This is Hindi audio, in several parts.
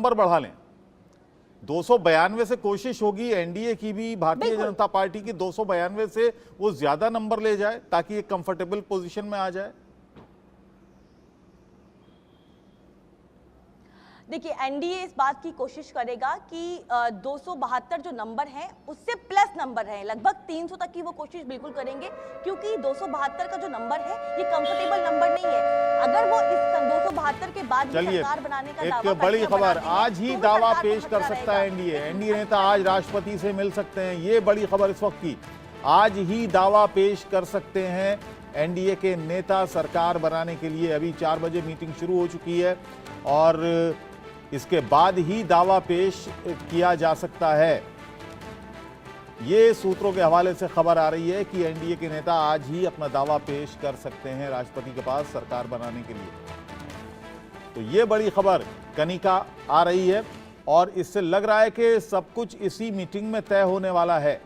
नंबर बढ़ा लें। 292 से कोशिश होगी एनडीए की भी, भारतीय जनता पार्टी की 292 से वो ज्यादा नंबर ले जाए ताकि एक कंफर्टेबल पोजीशन में आ जाए। देखिए, एनडीए इस बात की कोशिश करेगा कि 272 जो नंबर हैं उससे प्लस नंबर हैं, लगभग 300 तक की वो कोशिश बिल्कुल करेंगे, क्योंकि 272 का जो नंबर है ये कंफर्टेबल नंबर नहीं है। अगर वो इस 272 के बाद सरकार बनाने का दावा एक बड़ी खबर, आज ही दावा पेश कर सकता है एनडीए। एनडीए नेता आज राष्ट्रपति से मिल सकते हैं, ये बड़ी खबर इस वक्त की। आज ही दावा पेश कर सकते हैं एनडीए के नेता सरकार बनाने के लिए। अभी 4 बजे मीटिंग शुरू हो चुकी है और इसके बाद ही दावा पेश किया जा सकता है। ये सूत्रों के हवाले से खबर आ रही है कि एनडीए के नेता आज ही अपना दावा पेश कर सकते हैं राष्ट्रपति के पास सरकार बनाने के लिए। तो ये बड़ी खबर कनिका आ रही है और इससे लग रहा है कि सब कुछ इसी मीटिंग में तय होने वाला है।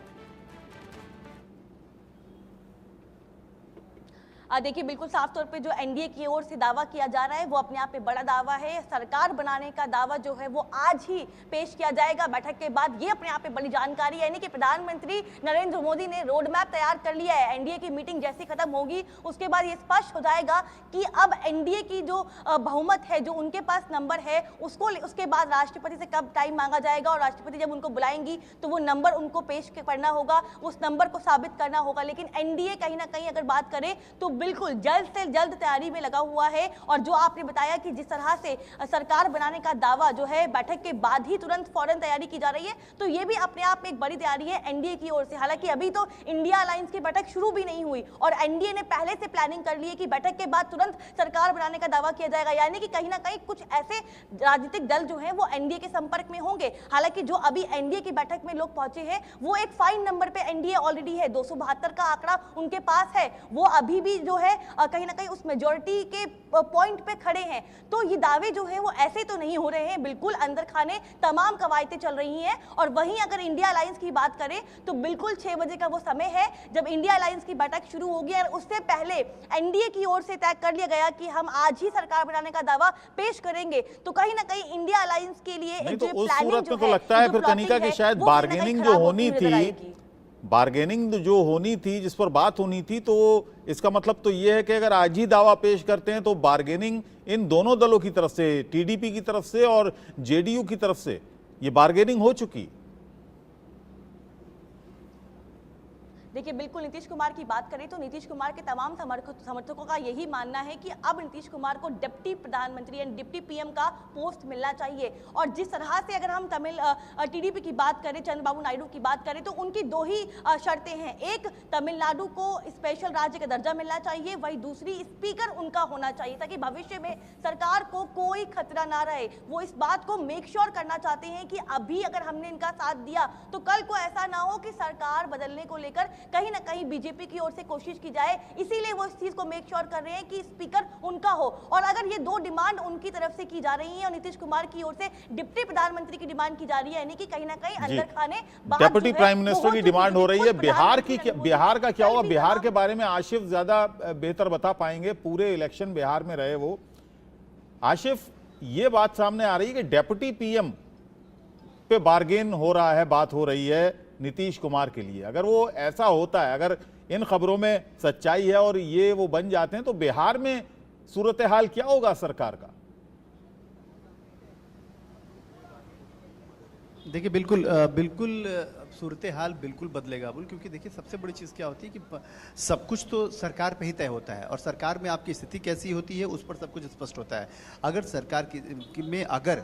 देखिए, बिल्कुल साफ तौर पे जो एनडीए की ओर से दावा किया जा रहा है वो अपने आप में बड़ा दावा है। सरकार बनाने का दावा जो है वो आज ही पेश किया जाएगा बैठक के बाद। ये अपने आप में बड़ी जानकारी है, यानी कि प्रधानमंत्री नरेंद्र मोदी ने रोड मैप तैयार कर लिया है। एनडीए की मीटिंग जैसी खत्म होगी उसके बाद ये स्पष्ट हो जाएगा कि अब एनडीए की जो बहुमत है, जो उनके पास नंबर है, उसके बाद राष्ट्रपति से कब टाइम मांगा जाएगा और राष्ट्रपति जब उनको बुलाएंगी तो वो नंबर उनको पेश करना होगा, उस नंबर को साबित करना होगा। लेकिन एनडीए कहीं ना कहीं अगर बात करें तो बिल्कुल जल्द से जल्द तैयारी में लगा हुआ है। और जो आपने बताया कि जिस तरह से सरकार बनाने का दावा जो है बैठक के बाद ही तुरंत फौरन तैयारी की जा रही है, तो ये भी अपने आप में एक बड़ी तैयारी है एनडीए की ओर से। हालांकि अभी तो इंडिया अलायंस की बैठक शुरू भी नहीं हुई और एनडीए ने पहले से प्लानिंग कर ली है कि बैठक के बाद तुरंत सरकार बनाने का दावा किया जाएगा, यानी कि कहीं ना कहीं कुछ ऐसे राजनीतिक दल जो है वो एनडीए के संपर्क में होंगे। हालांकि जो अभी एनडीए की बैठक में लोग पहुंचे हैं वो एक फाइन नंबर पे एनडीए ऑलरेडी है, 272 का आंकड़ा उनके पास है। वो अभी भी जो है कहीं ना कहीं उस मेजॉरिटी के पॉइंट पे खड़े हैं। तो ये दावे जो है वो ऐसे तो नहीं हो रहे हैं, बिल्कुल अंदर खाने तमाम कवायदें चल रही हैं। और वहीं अगर इंडिया अलायंस की बात करें तो बिल्कुल 6 बजे का वो समय है जब इंडिया अलायंस की बैठक शुरू होगी और उससे पहले एनडीए की ओर से तय कर लिया गया कि हम आज ही सरकार बनाने का दावा पेश करेंगे। तो कहीं ना कहीं इंडिया अलायंस के लिए नहीं, तो उस सूरत में तो लगता है फिर कनिका की शायद बार्गेनिंग जो होनी थी जिस पर बात होनी थी, तो इसका मतलब तो यह है कि अगर आज ही दावा पेश करते हैं तो बार्गेनिंग इन दोनों दलों की तरफ से, टीडीपी की तरफ से और जेडीयू की तरफ से, ये बार्गेनिंग हो चुकी। देखिए, बिल्कुल नीतीश कुमार की बात करें तो नीतीश कुमार के तमाम समर्थकों का यही मानना है कि अब नीतीश कुमार को डिप्टी प्रधानमंत्री यानी डिप्टी पीएम का पोस्ट मिलना चाहिए। और जिस तरह से अगर हम टीडीपी की बात करें, चंद्रबाबू नायडू की बात करें, तो उनकी 2 ही शर्तें हैं। एक, तमिलनाडु को स्पेशल राज्य का दर्जा मिलना चाहिए, वही दूसरी, स्पीकर उनका होना चाहिए ताकि भविष्य में सरकार को कोई खतरा ना रहे। वो इस बात को मेक श्योर करना चाहते हैं कि अभी अगर हमने इनका साथ दिया तो कल को ऐसा ना हो कि सरकार बदलने को लेकर कहीं ना कहीं बीजेपी की ओर से कोशिश की जाए। इसीलिए वो इस चीज को मेक श्योर कर रहे हैं कि स्पीकर उनका हो। और अगर ये 2 डिमांड उनकी तरफ से की जा रही है और नीतीश कुमार की ओर से डिप्टी प्रधानमंत्री की डिमांड की जा रही है, यानी कि कहीं ना कहीं अंदर खाने डिप्टी प्राइम मिनिस्टर की डिमांड हो रही है। बिहार का क्या होगा? बिहार के बारे में आशिफ ज्यादा बेहतर बता पाएंगे, पूरे इलेक्शन बिहार में रहे वो। आशिफ, ये बात सामने आ रही है कि डेप्यूटी पीएम पे बार्गेन हो रहा है, बात हो रही है नीतीश कुमार के लिए। अगर वो ऐसा होता है, अगर इन खबरों में सच्चाई है और ये वो बन जाते हैं, तो बिहार में सूरत हाल क्या होगा सरकार का? देखिए, बिल्कुल सूरत हाल बिल्कुल बदलेगा बोल, क्योंकि देखिए सबसे बड़ी चीज़ क्या होती है कि सब कुछ तो सरकार पे ही तय होता है और सरकार में आपकी स्थिति कैसी होती है उस पर सब कुछ स्पष्ट होता है। अगर सरकार में अगर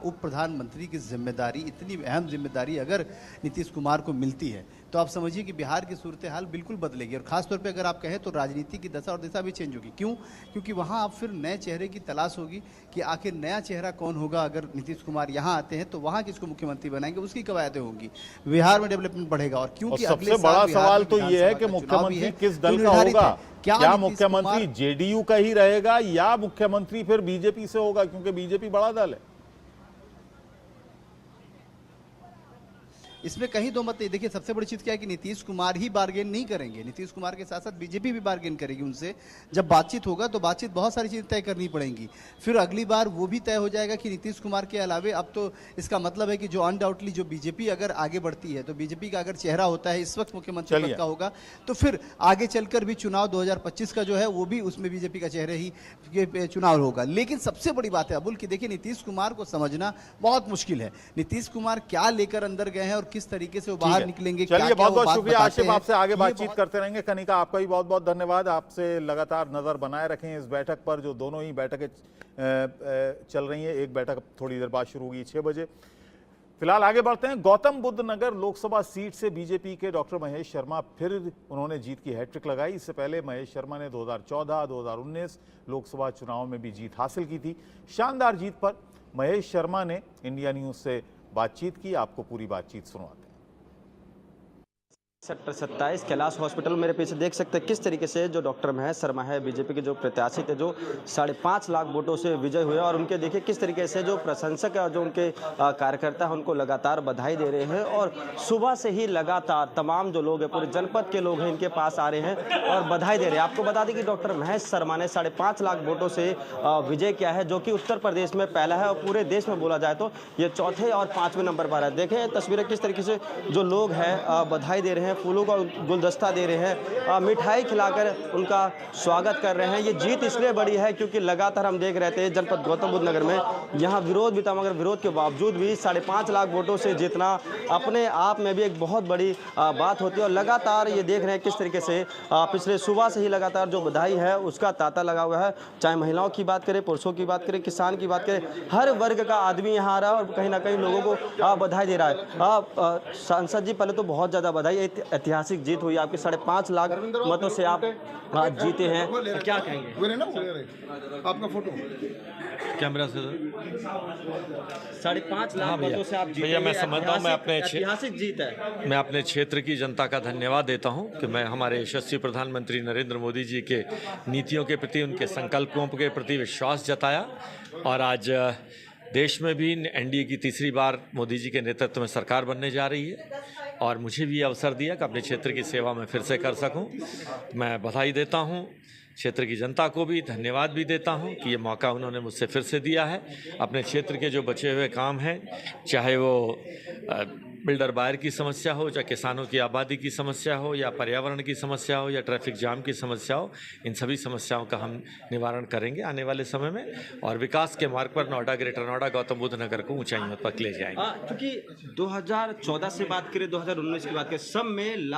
उप प्रधानमंत्री की जिम्मेदारी, इतनी अहम जिम्मेदारी अगर नीतीश कुमार को मिलती है तो आप समझिए कि बिहार की सूरत हाल बिल्कुल बदलेगी। और खासतौर पे अगर आप कहें तो राजनीति की दशा और दिशा भी चेंज होगी। क्यों? क्योंकि वहाँ आप फिर नए चेहरे की तलाश होगी कि आखिर नया चेहरा कौन होगा। अगर नीतीश कुमार यहाँ आते हैं तो वहाँ किसको मुख्यमंत्री बनाएंगे, उसकी कवायदें होंगी, बिहार में डेवलपमेंट बढ़ेगा। और क्योंकि सबसे बड़ा सवाल तो ये है कि मुख्यमंत्री किस दल का होगा? क्या मुख्यमंत्री जेडीयू का ही रहेगा या मुख्यमंत्री फिर बीजेपी से होगा, क्योंकि बीजेपी बड़ा दल है? इसमें कहीं दो मत नहीं। देखिए सबसे बड़ी चीज़ क्या है कि नीतीश कुमार ही बार्गेन नहीं करेंगे, नीतीश कुमार के साथ साथ बीजेपी भी बार्गेन करेगी उनसे। जब बातचीत होगा तो बातचीत बहुत सारी चीज़ें तय करनी पड़ेंगी, फिर अगली बार वो भी तय हो जाएगा कि नीतीश कुमार के अलावे अब तो इसका मतलब है कि जो अनडाउटली जो बीजेपी अगर आगे बढ़ती है, तो बीजेपी का अगर चेहरा होता है इस वक्त मुख्यमंत्री पद का होगा, तो फिर आगे चलकर भी चुनाव 2025 का जो है वो भी उसमें बीजेपी का चेहरे ही चुनाव होगा। लेकिन सबसे बड़ी बात है अबुल कि देखिए नीतीश कुमार को समझना बहुत मुश्किल है, नीतीश कुमार क्या लेकर अंदर गए हैं और किस तरीके से वो बाहर निकलेंगे। चलिए, बहुत बहुत शुक्रिया आशिफ, आपसे आगे बातचीत करते रहेंगे। कनिका, आपका भी बहुत बहुत धन्यवाद। आपसे लगातार नजर बनाए रखें इस बैठक पर, जो दोनों ही बैठकें चल रही हैं। एक बैठक थोड़ी देर बाद शुरू होगी 6 बजे। फिलहाल आगे बढ़ते हैं। गौतम बुद्ध नगर लोकसभा सीट से बीजेपी के डॉक्टर महेश शर्मा फिर उन्होंने जीत की हैट्रिक लगाई। इससे पहले महेश शर्मा ने 2014, 2019 लोकसभा चुनाव में भी जीत हासिल की थी। शानदार जीत पर महेश शर्मा ने इंडिया न्यूज से बातचीत की। आपको पूरी बातचीत सुनवाते हैं। सेक्टर 27 कैलाश हॉस्पिटल मेरे पीछे देख सकते हैं किस तरीके से जो डॉक्टर महेश शर्मा है, बीजेपी के जो प्रत्याशी थे, जो 5.5 लाख वोटों से विजय हुए, और उनके देखिए किस तरीके से जो प्रशंसक है और जो उनके कार्यकर्ता हैं उनको लगातार बधाई दे रहे हैं। और सुबह से ही लगातार तमाम जो लोग हैं, पूरे जनपद के लोग हैं, इनके पास आ रहे हैं और बधाई दे रहे हैं। आपको बता दें कि डॉक्टर महेश शर्मा ने 5.5 लाख वोटों से विजय किया है, जो कि उत्तर प्रदेश में पहला है और पूरे देश में बोला जाए तो ये चौथे और 5वें नंबर पर है। देखें तस्वीरें किस तरीके से जो लोग हैं बधाई दे रहे हैं, फूलों का गुलदस्ता दे रहे हैं, मिठाई खिलाकर उनका स्वागत कर रहे हैं। ये जीत इसलिए बड़ी है क्योंकि लगातार हम देख रहे थे जनपद गौतम बुद्ध नगर में यहाँ विरोध भी था, मगर विरोध के बावजूद भी 5.5 लाख वोटों से जीतना अपने आप में भी एक बहुत बड़ी बात होती है। और लगातार ये देख रहे हैं किस तरीके से पिछले सुबह से ही लगातार जो बधाई है उसका तांता लगा हुआ है। चाहे महिलाओं की बात करें, पुरुषों की बात करें, किसान की बात करें, हर वर्ग का आदमी यहाँ आ रहा है और कहीं ना कहीं लोगों को बधाई दे रहा है। सांसद जी, पहले तो बहुत ज़्यादा बधाई, ऐतिहासिक जीत हुई आपके 5.5 लाख मतों से आप जीते हैं, क्या कहेंगे? आपका फोटो कैमरा से 5.5 लाख मतों से आप जीते। भैया मैं समझता हूँ, मैं अपने ऐतिहासिक जीत है। मैं अपने क्षेत्र की जनता का धन्यवाद देता हूँ कि मैं हमारे यशस्वी प्रधानमंत्री नरेंद्र मोदी जी के नीतियों के प्रति, उनके संकल्पों के प्रति विश्वास जताया। और आज देश में भी एनडीए की तीसरी बार मोदी जी के नेतृत्व में सरकार बनने जा रही है और मुझे भी अवसर दिया कि अपने क्षेत्र की सेवा में फिर से कर सकूं। मैं बधाई देता हूं, क्षेत्र की जनता को भी धन्यवाद भी देता हूं कि ये मौका उन्होंने मुझसे फिर से दिया है। अपने क्षेत्र के जो बचे हुए काम हैं, चाहे वो बिल्डर बायर की समस्या हो, चाहे किसानों की आबादी की समस्या हो, या पर्यावरण की समस्या हो, या ट्रैफिक जाम की समस्या हो, इन सभी समस्याओं का हम निवारण करेंगे आने वाले समय में और विकास के मार्ग पर नोएडा, ग्रेटर नोएडा, गौतम बुद्ध नगर को ऊंचाइयों तक ले जाएंगे। क्योंकि 2014 से बात करें, 2019 की बात करें, सब में लाभ